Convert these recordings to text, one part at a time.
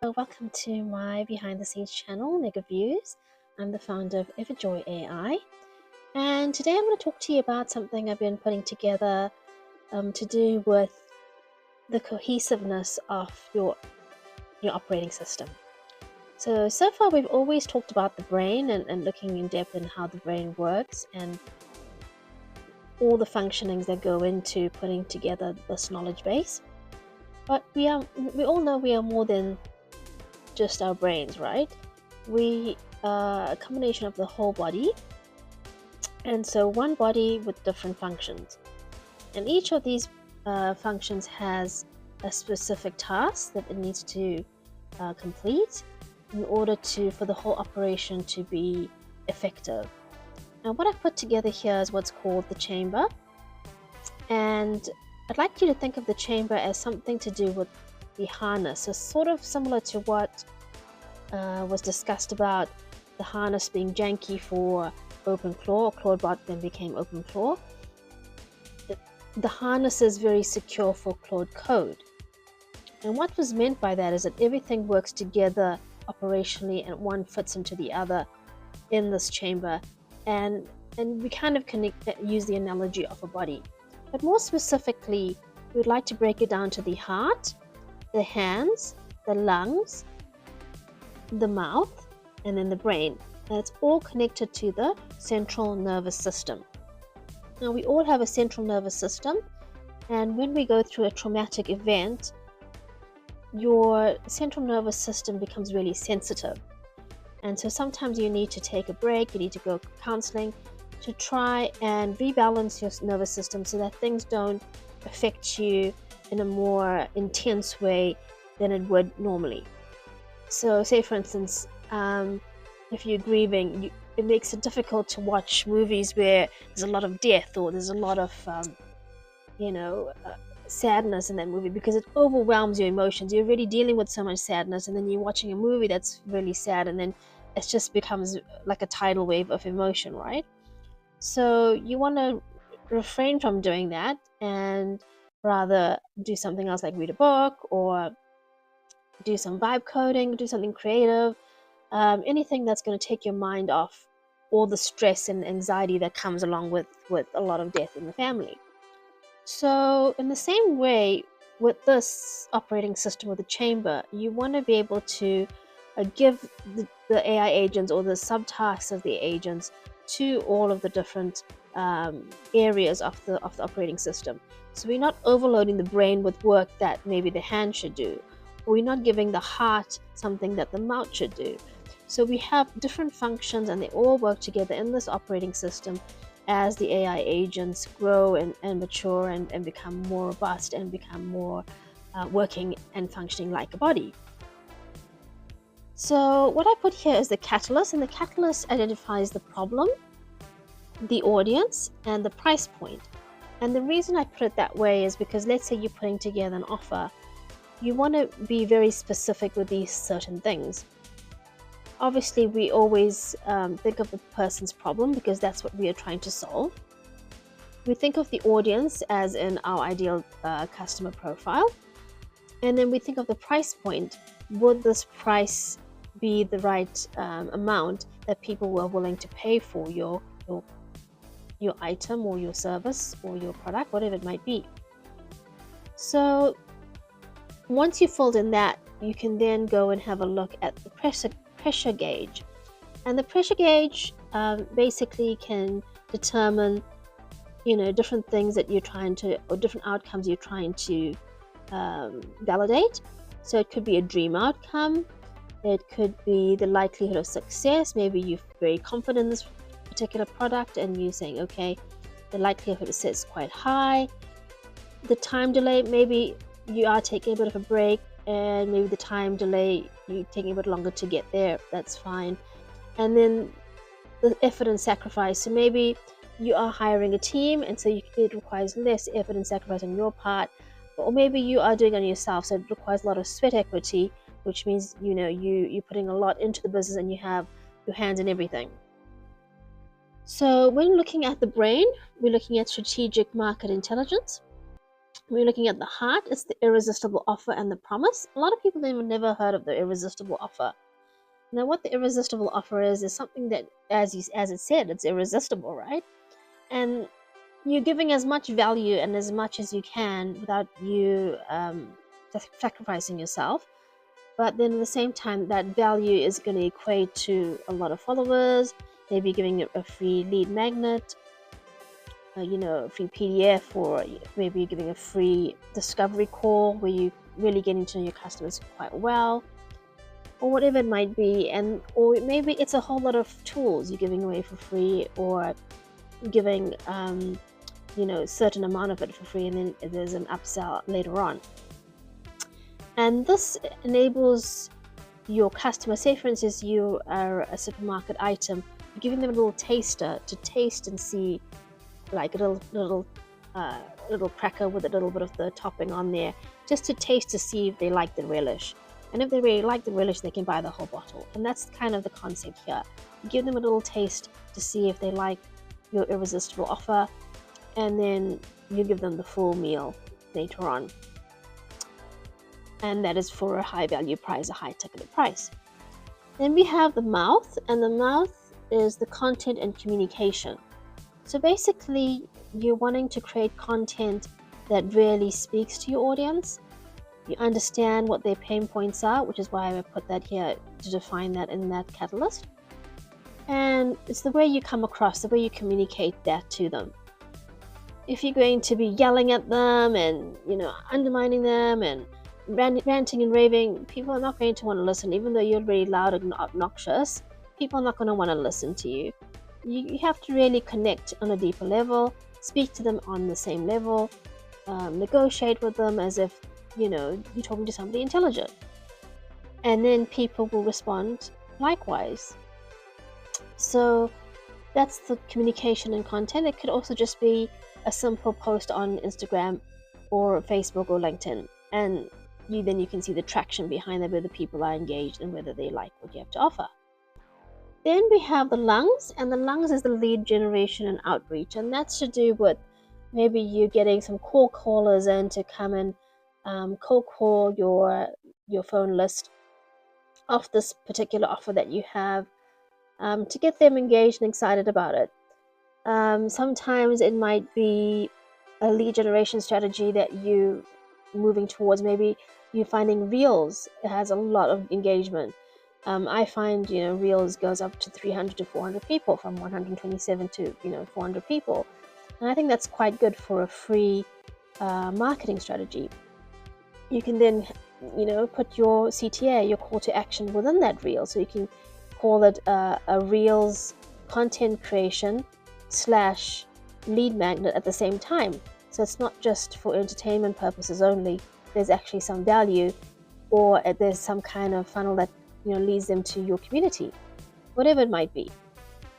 Welcome to my behind the scenes channel, Mega Views. I'm the founder of Everjoy AI, and today I'm going to talk to you about something I've been putting together to do with the cohesiveness of your operating system. So far we've always talked about the brain and looking in depth in how the brain works and all the functionings that go into putting together this knowledge base. But we all know we are more than just our brains, right? We are a combination of the whole body, and so one body with different functions, and each of these functions has a specific task that it needs to complete in order for the whole operation to be effective. And what I've put together here is what's called the chamber, and I'd like you to think of the chamber as something to do with the harness, so sort of similar to what was discussed about the harness being janky for OpenClaw, or ClaudeBot then became OpenClaw. The harness is very secure for Claude Code. And what was meant by that is that everything works together operationally and one fits into the other in this chamber. And we kind of use the analogy of a body. But more specifically, we'd like to break it down to the heart, the hands, the lungs, the mouth, and then the brain. And it's all connected to the central nervous system. Now, we all have a central nervous system, and when we go through a traumatic event, your central nervous system becomes really sensitive. And so sometimes you need to take a break, you need to go counseling to try and rebalance your nervous system so that things don't affect you in a more intense way than it would normally. So say for instance, if you're grieving, it makes it difficult to watch movies where there's a lot of death or there's a lot of sadness in that movie, because it overwhelms your emotions. You're already dealing with so much sadness, and then you're watching a movie that's really sad, and then it just becomes like a tidal wave of emotion, right? So you want to refrain from doing that and rather do something else, like read a book or do some vibe coding, do something creative, anything that's going to take your mind off all the stress and anxiety that comes along with a lot of death in the family. So in the same way, with this operating system of the chamber, you want to be able to give the AI agents or the subtasks of the agents to all of the different areas of the operating system. So we're not overloading the brain with work that maybe the hand should do, or we're not giving the heart something that the mouth should do. So we have different functions, and they all work together in this operating system as the AI agents grow and mature and become more robust and become more working and functioning like a body. So what I put here is the catalyst, and the catalyst identifies the problem, the audience, and the price point. And the reason I put it that way is because, let's say you're putting together an offer, you want to be very specific with these certain things. Obviously, we always think of the person's problem because that's what we are trying to solve. We think of the audience as in our ideal customer profile. And then we think of the price point. Would this price be the right amount that people were willing to pay for your item or your service or your product, whatever it might be? So once you filled in that, you can then go and have a look at the pressure gauge. And the pressure gauge basically can determine different things that you're trying to, or different outcomes you're trying to validate. So it could be a dream outcome, it could be the likelihood of success. Maybe you're very confident in this particular product and you're saying, okay, the likelihood of success is quite high. The time delay, maybe you are taking a bit of a break, and maybe the time delay, you're taking a bit longer to get there, that's fine. And then the effort and sacrifice, so maybe you are hiring a team, and so it requires less effort and sacrifice on your part, or maybe you are doing it on yourself, so it requires a lot of sweat equity, which means you're putting a lot into the business and you have your hands in everything. So when looking at the brain, we're looking at strategic market intelligence, When you're looking at the heart, it's the irresistible offer and the promise. A lot of people have never heard of the irresistible offer. Now, what the irresistible offer is something that, as it said, it's irresistible, right? And you're giving as much value and as much as you can without you sacrificing yourself. But then at the same time, that value is going to equate to a lot of followers, maybe giving a free lead magnet, a free PDF, or maybe you're giving a free discovery call where you really getting to know your customers quite well, or whatever it might be. Or maybe it's a whole lot of tools you're giving away for free, or giving a certain amount of it for free, and then there's an upsell later on. And this enables your customer, say for instance you are a supermarket item, you're giving them a little taster to taste and see, like a little cracker with a little bit of the topping on there, just to taste to see if they like the relish. And if they really like the relish, they can buy the whole bottle. And that's kind of the concept here. You give them a little taste to see if they like your irresistible offer, and then you give them the full meal later on. And that is for a high value price, a high ticketed price. Then we have the mouth, and the mouth is the content and communication. So basically, you're wanting to create content that really speaks to your audience. You understand what their pain points are, which is why I put that here to define that in that catalyst. And it's the way you come across, the way you communicate that to them. If you're going to be yelling at them and undermining them and ranting and raving, people are not going to want to listen. Even though you're very loud and obnoxious, people are not going to want to listen to you. You have to really connect on a deeper level, speak to them on the same level, negotiate with them as if you're talking to somebody intelligent, and then people will respond likewise. So that's the communication and content. It could also just be a simple post on Instagram or Facebook or LinkedIn, and then you can see the traction behind that, whether people are engaged and whether they like what you have to offer. Then we have the lungs, and the lungs is the lead generation and outreach, and that's to do with maybe you getting some cold callers in to come and cold call your phone list of this particular offer that you have, to get them engaged and excited about it. Sometimes it might be a lead generation strategy that you moving towards. Maybe you're finding Reels, it has a lot of engagement. I find Reels goes up to 300 to 400 people, from 127 to 400 people, and I think that's quite good for a free marketing strategy. You can then put your CTA, your call to action, within that reel, so you can call it a Reels content creation / lead magnet at the same time. So it's not just for entertainment purposes only. There's actually some value, or there's some kind of funnel that leads them to your community, whatever it might be.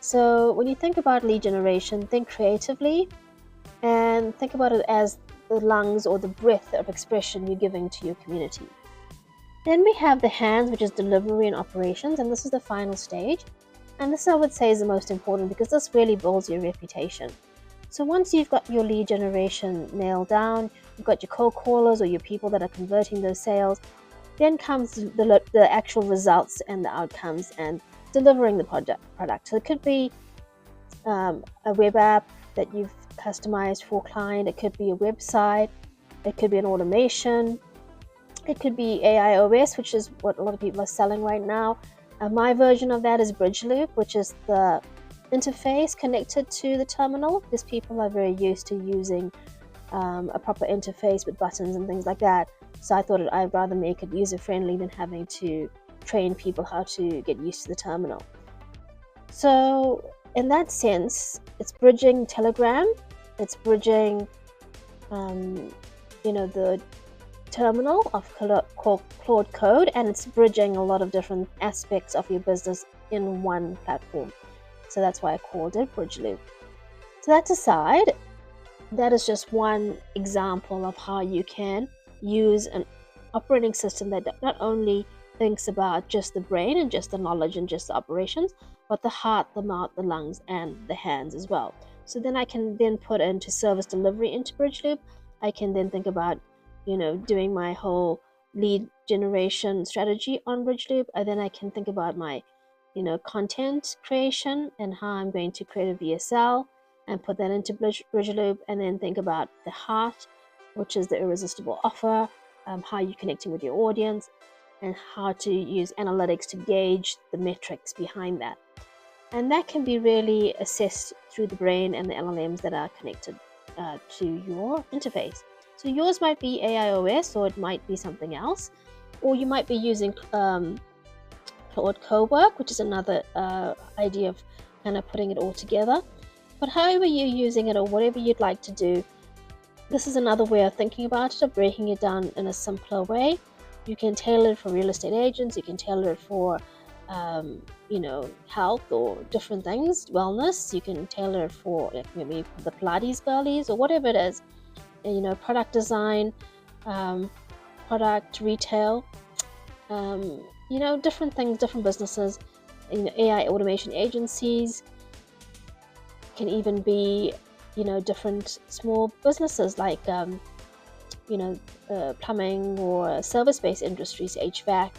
So when you think about lead generation, think creatively and think about it as the lungs or the breath of expression you're giving to your community. Then we have the hands, which is delivery and operations, and this is the final stage. And this, I would say, is the most important, because this really builds your reputation. So once you've got your lead generation nailed down, you've got your cold callers or your people that are converting those sales, then comes the actual results and the outcomes and delivering the product. So it could be a web app that you've customized for a client. It could be a website. It could be an automation. It could be AIOS, which is what a lot of people are selling right now. My version of that is Bridgeloop, which is the interface connected to the terminal, because people are very used to using a proper interface with buttons and things like that. So I thought I'd rather make it user-friendly than having to train people how to get used to the terminal. So in that sense, it's bridging Telegram, it's bridging the terminal of Claude Code, and it's bridging a lot of different aspects of your business in one platform. So that's why I called it Bridgeloop. So that aside, that is just one example of how you can use an operating system that not only thinks about just the brain and just the knowledge and just the operations, but the heart, the mouth, the lungs, and the hands as well. So then I can then put into service delivery into Bridgeloop. I can then think about, doing my whole lead generation strategy on Bridgeloop. And then I can think about my, content creation and how I'm going to create a VSL and put that into Bridgeloop, and then think about the heart, which is the irresistible offer, how you're connecting with your audience, and how to use analytics to gauge the metrics behind that. And that can be really assessed through the brain and the LLMs that are connected to your interface. So yours might be AIOS, or it might be something else, or you might be using Claude Cowork, which is another idea of kind of putting it all together. But however you're using it, or whatever you'd like to do, this is another way of thinking about it, of breaking it down in a simpler way. You can tailor it for real estate agents, you can tailor it for health or different things, wellness. You can tailor it for maybe the Pilates girlies or whatever it is. Product design, product retail, different things, different businesses. AI automation agencies can even be, different small businesses like, plumbing or service-based industries, HVAC,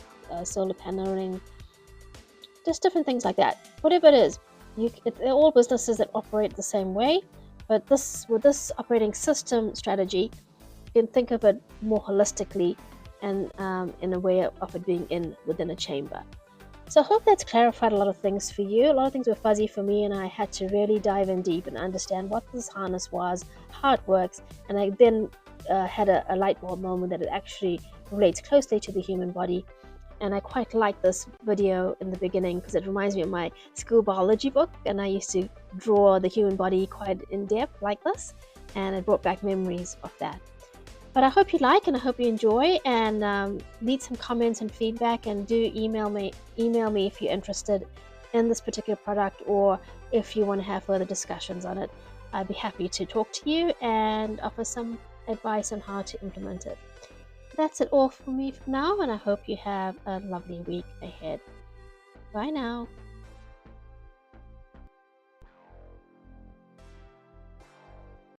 solar paneling, just different things like that. Whatever it is, they're all businesses that operate the same way. But with this operating system strategy, you can think of it more holistically and in a way of it being within a chamber. So I hope that's clarified a lot of things for you. A lot of things were fuzzy for me, and I had to really dive in deep and understand what this harness was, how it works, and I then had a light bulb moment that it actually relates closely to the human body. And I quite like this video in the beginning because it reminds me of my school biology book, and I used to draw the human body quite in depth like this, and it brought back memories of that. But I hope you like, and I hope you enjoy, and leave some comments and feedback, and do email me if you're interested in this particular product, or if you want to have further discussions on it. I'd be happy to talk to you and offer some advice on how to implement it. That's it all for me for now, and I hope you have a lovely week ahead. Bye now.